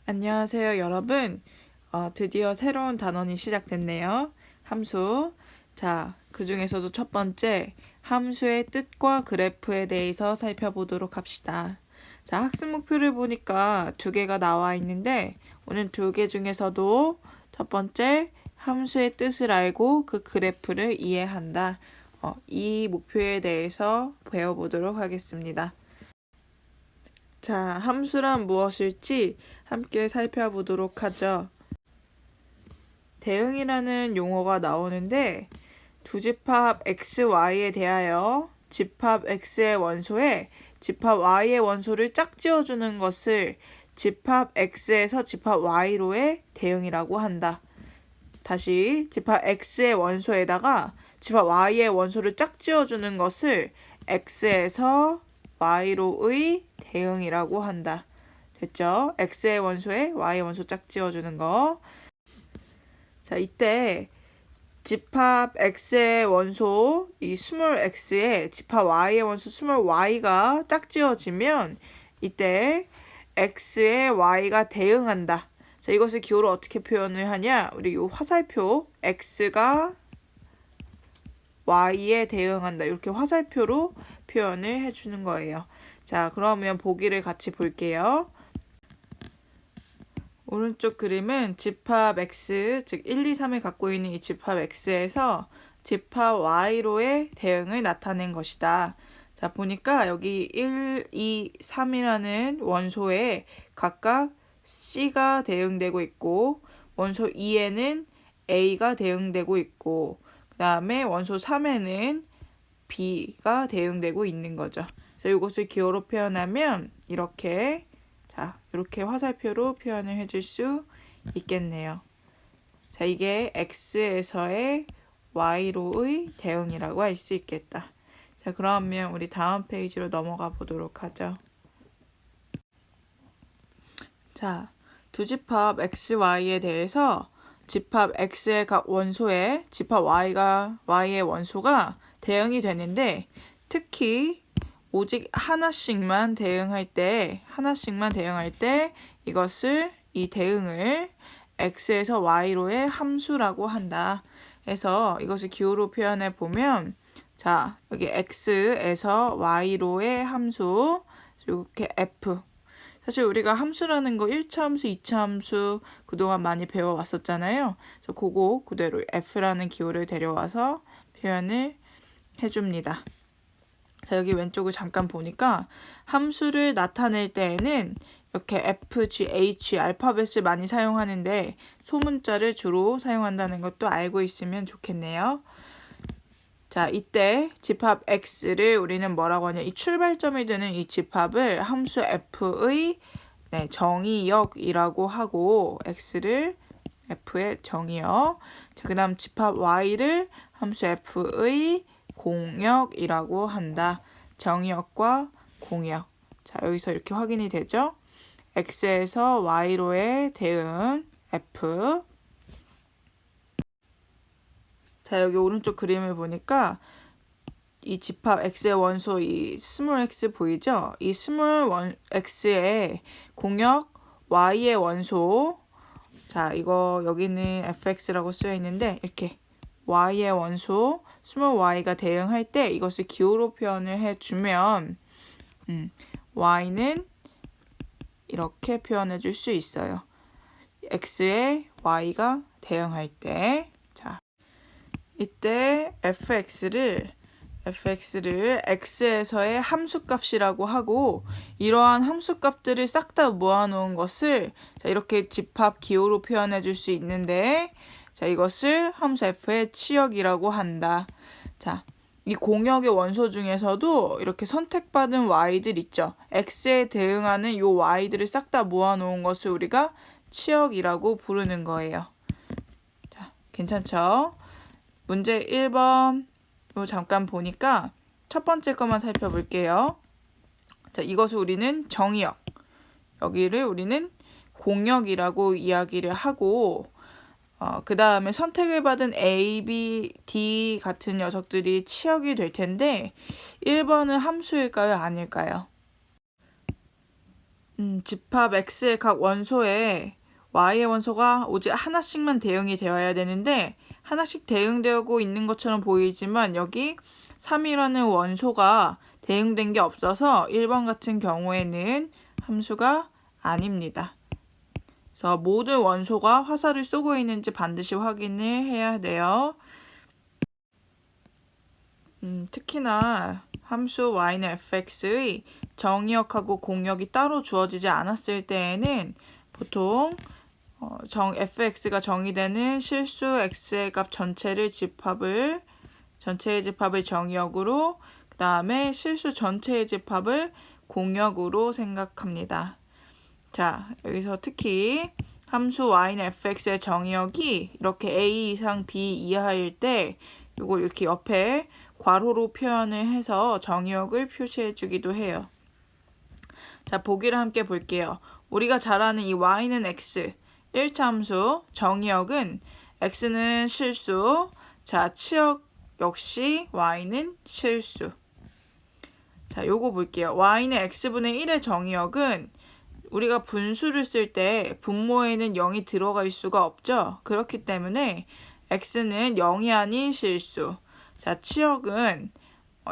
안녕하세요, 여러분. 드디어 새로운 단원이 시작됐네요. 함수. 자, 그 중에서도 첫 번째, 함수의 뜻과 그래프에 대해서 살펴보도록 합시다. 자, 학습 목표를 보니까 두 개가 나와 있는데, 오늘 두 개 중에서도 첫 번째, 함수의 뜻을 알고 그 그래프를 이해한다. 이 목표에 대해서 배워보도록 하겠습니다. 자, 함수란 무엇일지 함께 살펴보도록 하죠. 대응이라는 용어가 나오는데 두 집합 x, y에 대하여 집합 x의 원소에 집합 y의 원소를 짝지어주는 것을 집합 x에서 집합 y로의 대응이라고 한다. 다시 집합 x의 원소에다가 집합 y의 원소를 짝지어주는 것을 x에서 y로의 대응이라고 한다. 됐죠? x의 원소에 y의 원소 짝지어주는 거. 자, 이때 집합 x의 원소 이 스몰 x에 집합 y의 원소 스몰 y가 짝지어지면 이때 x에 y가 대응한다. 자, 이것을 기호로 어떻게 표현을 하냐? 우리 이 화살표 x가 y에 대응한다. 이렇게 화살표로 표현을 해주는 거예요. 자, 그러면 보기를 같이 볼게요. 오른쪽 그림은 집합 x, 즉 1, 2, 3을 갖고 있는 이 집합 x에서 집합 y로의 대응을 나타낸 것이다. 자, 보니까 여기 1, 2, 3이라는 원소에 각각 c가 대응되고 있고 원소 2에는 a가 대응되고 있고 그 다음에 원소 3에는 b가 대응되고 있는 거죠. 그래서 이것을 기호로 표현하면 이렇게 이렇게 화살표로 표현을 해줄 수 있겠네요. 자, 이게 x에서의 y로의 대응이라고 할 수 있겠다. 자, 그러면 우리 다음 페이지로 넘어가 보도록 하죠. 자, 두 집합 x, y에 대해서 집합 x의 각 원소에 집합 y의 원소가 대응이 되는데 특히 오직 하나씩만 대응할 때 이것을 이 대응을 x에서 y로의 함수라고 한다. 그래서 이것을 기호로 표현해 보면 자, 여기 x에서 y로의 함수 이렇게 f. 사실 우리가 함수라는 거 1차 함수, 2차 함수 그동안 많이 배워왔었잖아요. 그래서 그거 그대로 f라는 기호를 데려와서 표현을 해줍니다. 자, 여기 왼쪽을 잠깐 보니까 함수를 나타낼 때에는 이렇게 F, G, H 알파벳을 많이 사용하는데 소문자를 주로 사용한다는 것도 알고 있으면 좋겠네요. 자, 이때 집합 X를 우리는 뭐라고 하냐? 이 출발점이 되는 이 집합을 함수 F의 정의역이라고 하고 X를 F의 정의역. 자, 그 다음 집합 Y를 함수 F의 공역이라고 한다. 정의역과 공역. 자, 여기서 이렇게 확인이 되죠? x에서 y로의 대응 f. 자, 여기 오른쪽 그림을 보니까 이 집합 x의 원소 이 스몰 x 보이죠? 이 스몰 x의 공역 y의 원소. 자, 이거 여기는 fx라고 쓰여 있는데 이렇게 y의 원소 스몰 y가 대응할 때 이것을 기호로 표현을 해주면 y는 이렇게 표현해 줄 수 있어요. x에 y가 대응할 때. 자, 이때 fx를 x에서의 함수값이라고 하고 이러한 함수값들을 싹 다 모아놓은 것을 자, 이렇게 집합 기호로 표현해 줄 수 있는데 자, 이것을 함수 f의 치역이라고 한다. 자, 이 공역의 원소 중에서도 이렇게 선택받은 y들 있죠. x에 대응하는 이 y들을 싹 다 모아놓은 것을 우리가 치역이라고 부르는 거예요. 자, 괜찮죠? 문제 1번 잠깐 보니까 첫 번째 것만 살펴볼게요. 자, 이것을 우리는 정의역, 여기를 우리는 공역이라고 이야기를 하고 그 다음에 선택을 받은 A, B, D 같은 녀석들이 치역이 될 텐데 1번은 함수일까요? 아닐까요? 집합 x의 각 원소에 y의 원소가 오직 하나씩만 대응이 되어야 되는데 하나씩 대응되고 있는 것처럼 보이지만 여기 3이라는 원소가 대응된 게 없어서 1번 같은 경우에는 함수가 아닙니다. 그래서 모든 원소가 화살을 쏘고 있는지 반드시 확인을 해야 돼요. 특히나 함수 y는 fx의 정의역하고 공역이 따로 주어지지 않았을 때에는 보통 fx가 정의되는 실수 x의 값 전체의 집합을 정의역으로 그 다음에 실수 전체의 집합을 공역으로 생각합니다. 자, 여기서 특히 함수 y는 fx의 정의역이 이렇게 a 이상 b 이하일 때 이거 이렇게 옆에 괄호로 표현을 해서 정의역을 표시해 주기도 해요. 자, 보기를 함께 볼게요. 우리가 잘 아는 이 y는 x 1차 함수 정의역은 x는 실수, 자, 치역 역시 y는 실수. 자, 요거 볼게요. y는 x분의 1의 정의역은 우리가 분수를 쓸 때 분모에는 0이 들어갈 수가 없죠. 그렇기 때문에 x는 0이 아닌 실수. 자, 치역은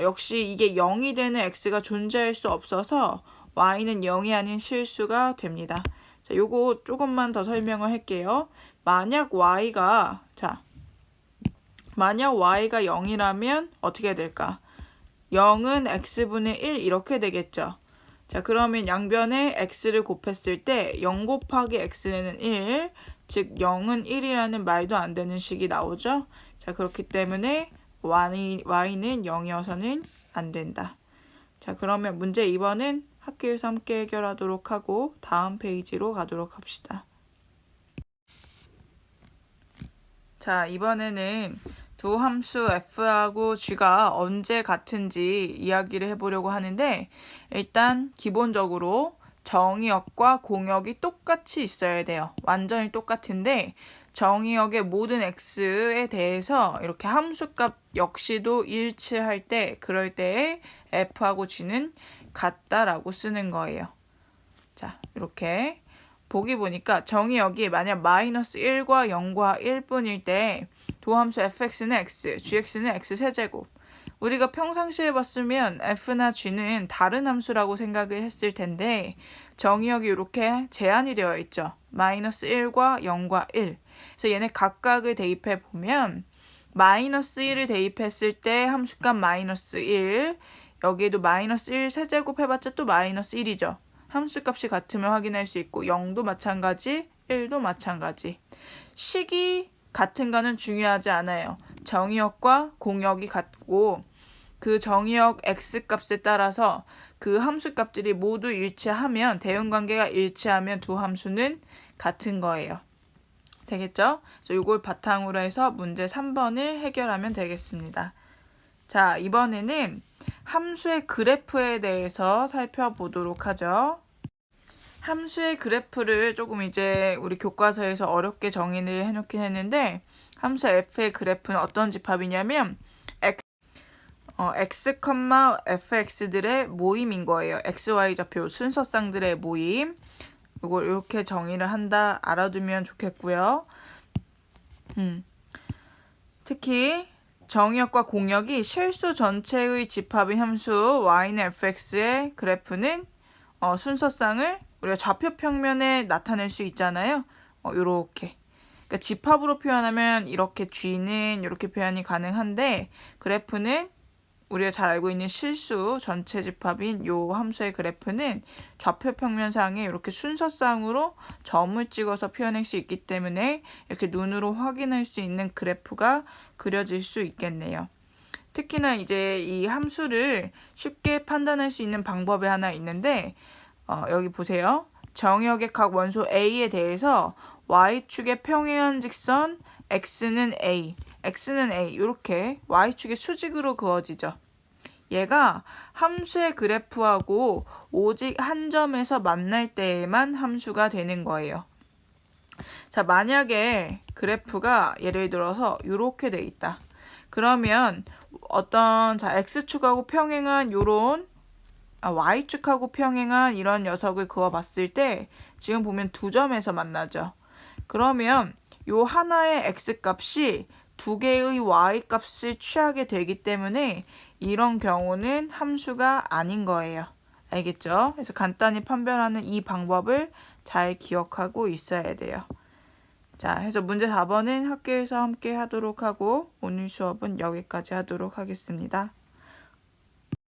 역시 이게 0이 되는 x가 존재할 수 없어서 y는 0이 아닌 실수가 됩니다. 자, 요거 조금만 더 설명을 할게요. 만약 y가 0이라면 어떻게 될까? 0은 x분의 1 이렇게 되겠죠. 자, 그러면 양변에 x를 곱했을 때 0 곱하기 x는 1, 즉 0은 1이라는 말도 안 되는 식이 나오죠. 자, 그렇기 때문에 y는 0이어서는 안 된다. 자, 그러면 문제 2번은 학교에서 함께 해결하도록 하고 다음 페이지로 가도록 합시다. 자, 이번에는 두 함수 f하고 g가 언제 같은지 이야기를 해보려고 하는데 일단 기본적으로 정의역과 공역이 똑같이 있어야 돼요. 완전히 똑같은데 정의역의 모든 x에 대해서 이렇게 함수값 역시도 일치할 때 그럴 때에 f하고 g는 같다라고 쓰는 거예요. 자, 이렇게 보기 보니까 정의역이 만약 마이너스 1과 0과 1뿐일 때 두 함수 fx는 x, gx는 x 세제곱. 우리가 평상시에 봤으면 f나 g는 다른 함수라고 생각을 했을 텐데 정의역이 이렇게 제한이 되어 있죠. 마이너스 1과 0과 1. 그래서 얘네 각각을 대입해 보면 마이너스 1을 대입했을 때 함수값 마이너스 1, 여기에도 마이너스 1 세제곱 해봤자 또 마이너스 1이죠. 함수값이 같으면 확인할 수 있고 0도 마찬가지, 1도 마찬가지. 식이 같은가는 중요하지 않아요. 정의역과 공역이 같고 그 정의역 x값에 따라서 그 함수값들이 모두 일치하면 대응관계가 일치하면 두 함수는 같은 거예요. 되겠죠? 그래서 이걸 바탕으로 해서 문제 3번을 해결하면 되겠습니다. 자, 이번에는 함수의 그래프에 대해서 살펴보도록 하죠. 함수의 그래프를 조금 이제 우리 교과서에서 어렵게 정의를 해놓긴 했는데 함수 f의 그래프는 어떤 집합이냐면 x, fx들의 모임인 거예요. xy 좌표 순서쌍들의 모임. 이걸 이렇게 정의를 한다 알아두면 좋겠고요. 특히 정의역과 공역이 실수 전체의 집합인 함수 y는 fx의 그래프는 순서쌍을 우리가 좌표 평면에 나타낼 수 있잖아요. 요렇게. 그러니까 집합으로 표현하면 이렇게 g는 이렇게 표현이 가능한데 그래프는 우리가 잘 알고 있는 실수 전체 집합인 요 함수의 그래프는 좌표 평면상에 이렇게 순서쌍으로 점을 찍어서 표현할 수 있기 때문에 이렇게 눈으로 확인할 수 있는 그래프가 그려질 수 있겠네요. 특히나 이제 이 함수를 쉽게 판단할 수 있는 방법이 하나 있는데 여기 보세요. 정의역의 각 원소 A에 대해서 Y축의 평행한 직선 X는 A 이렇게 Y축의 수직으로 그어지죠. 얘가 함수의 그래프하고 오직 한 점에서 만날 때에만 함수가 되는 거예요. 자, 만약에 그래프가 예를 들어서 이렇게 돼 있다. 그러면 X축하고 평행한 요런 y축하고 평행한 이런 녀석을 그어봤을 때 지금 보면 두 점에서 만나죠. 그러면 요 하나의 x값이 두 개의 y값을 취하게 되기 때문에 이런 경우는 함수가 아닌 거예요. 알겠죠? 그래서 간단히 판별하는 이 방법을 잘 기억하고 있어야 돼요. 자, 해서 문제 4번은 학교에서 함께 하도록 하고 오늘 수업은 여기까지 하도록 하겠습니다.